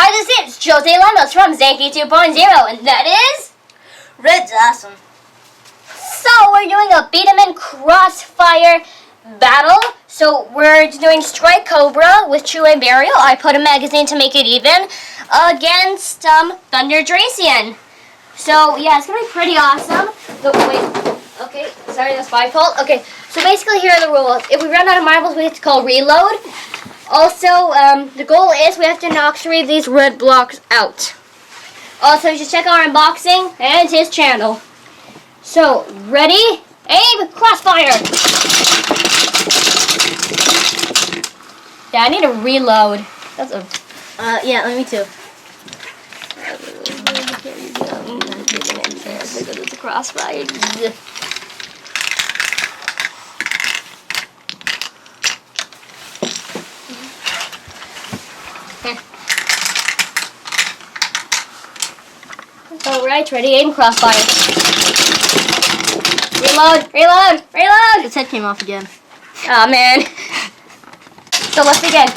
Hi, this is Jose Lemos from Zankye 2.0, and that is... Red's awesome. So, we're doing a B-Daman Crossfire battle. So, we're doing Strike Cobra with True and Burial. I put a magazine to make it even against Thunder Dracian. So, yeah, it's going to be pretty awesome. Okay, sorry, that's my fault. Okay, so basically here are the rules. If we run out of marbles, we have to call reload. Also, the goal is we have to knock 3 of these red blocks out. Also, you should check our unboxing and his channel. So, ready? Aim! Crossfire! Yeah, I need to reload. That's a... Yeah, me too. Because it's a crossfire. Alright, ready, aim, crossfire. Reload, reload, reload! His head came off again. Aw, man. So let's begin.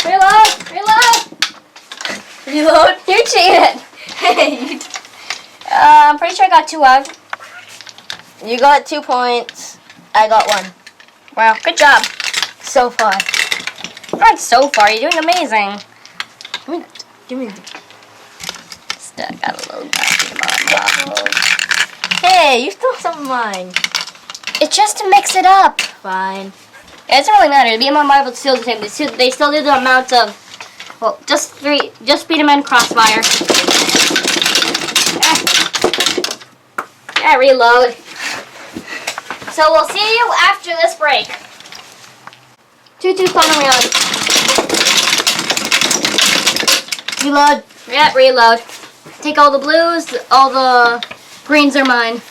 Reload, reload! Reload? You cheated! Hey! I'm pretty sure I got 2 out. You got 2 points. I got 1. Wow, good job. So far. Not so far, you're doing amazing. Give me Still got a little marbles. Hey, you stole some of mine. It's just to mix it up. Fine. It doesn't really matter. The B-Daman marbles still the same. They still do the amount of, well, just B-Daman Crossfire. Yeah, reload. So we'll see you after this break. 2-2 final round. Reload. Yeah, reload. Take all the blues, all the greens are mine.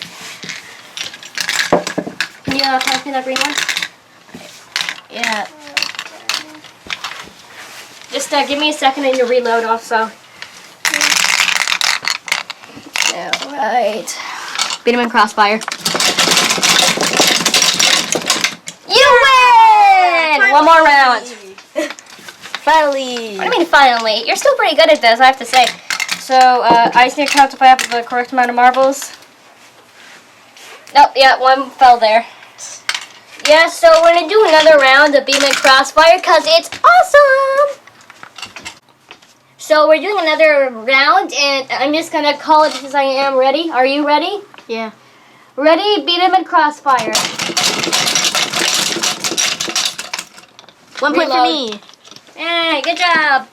Can you pass me that green one? Yeah. Just give me a second and you reload also. Alright. B-Daman Crossfire. You win! One more round. Finally. What do you mean finally? You're still pretty good at this, I have to say. So, I just need to count if I have the correct amount of marbles. Oh, yeah, 1 fell there. Yeah, so we're going to do another round of B-Daman Crossfire because it's awesome! So we're doing another round, and I'm just going to call it because I am ready. Are you ready? Yeah. Ready? B-Daman Crossfire. 1 point for me. Hey, good job.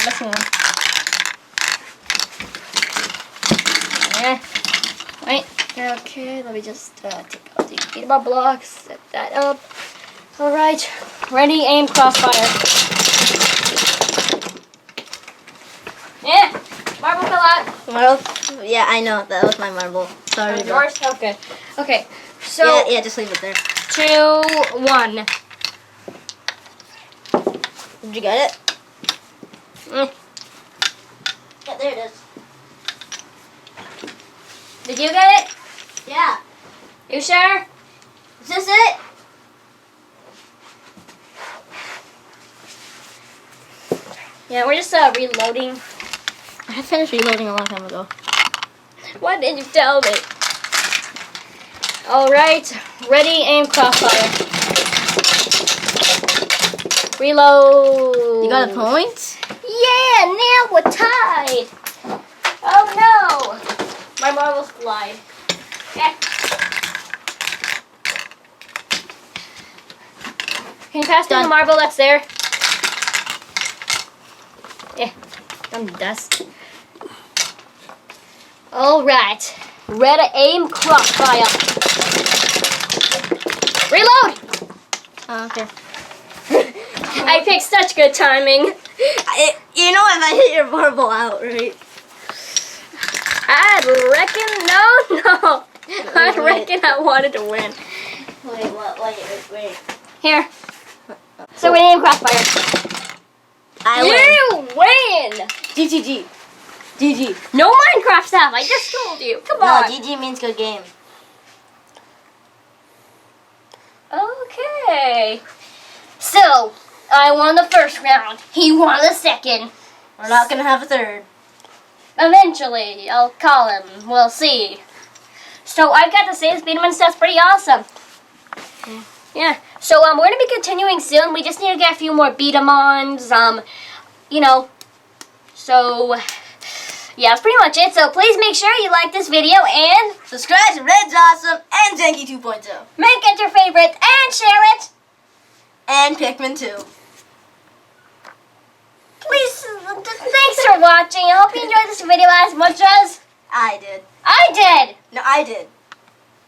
Missing one. Wait. Okay, let me just take out the B-Daman blocks, set that up. Alright. Ready, aim, crossfire. Yeah! Marble fell out. Well, yeah, I know. That was my marble. Sorry. Yours? Okay. Okay. So yeah, just leave it there. 2, 1. Did you get it? Mm. Yeah, there it is. Did you get it? Yeah. You sure? Is this it? Yeah, we're just reloading. I had finished reloading a long time ago. Why didn't you tell me? Alright, ready, aim, crossfire. Reload. You got a point? Yeah, now we're tied. Oh no. My marbles fly. Yeah. Can you pass me the marble that's there? Yeah, I'm dust. Alright. Ready, aim, crossfire. Reload! Oh, okay. I picked such good timing. You know if I hit your marble out, right? I reckon, no. I reckon I wanted to win. Wait, what? Wait. Here. So we aim crossfire. You win! GGG. GG. No Minecraft stuff. I just told you. Come on. No, GG means good game. Okay. So, I won the first round. He won the second. We're not gonna have a third. Eventually, I'll call him. We'll see. So, I've got to say, this B-Daman stuff's pretty awesome. Yeah. So, we're going to be continuing soon. We just need to get a few more B-Damans, you know. So, yeah, that's pretty much it. So, please make sure you like this video and Subscribe to Red's Awesome and Zankye 2.0. make it your favorite and share it. And Pikmin 2. Please, thanks for watching. I hope you enjoyed this video as much as I did. I did. No, I did.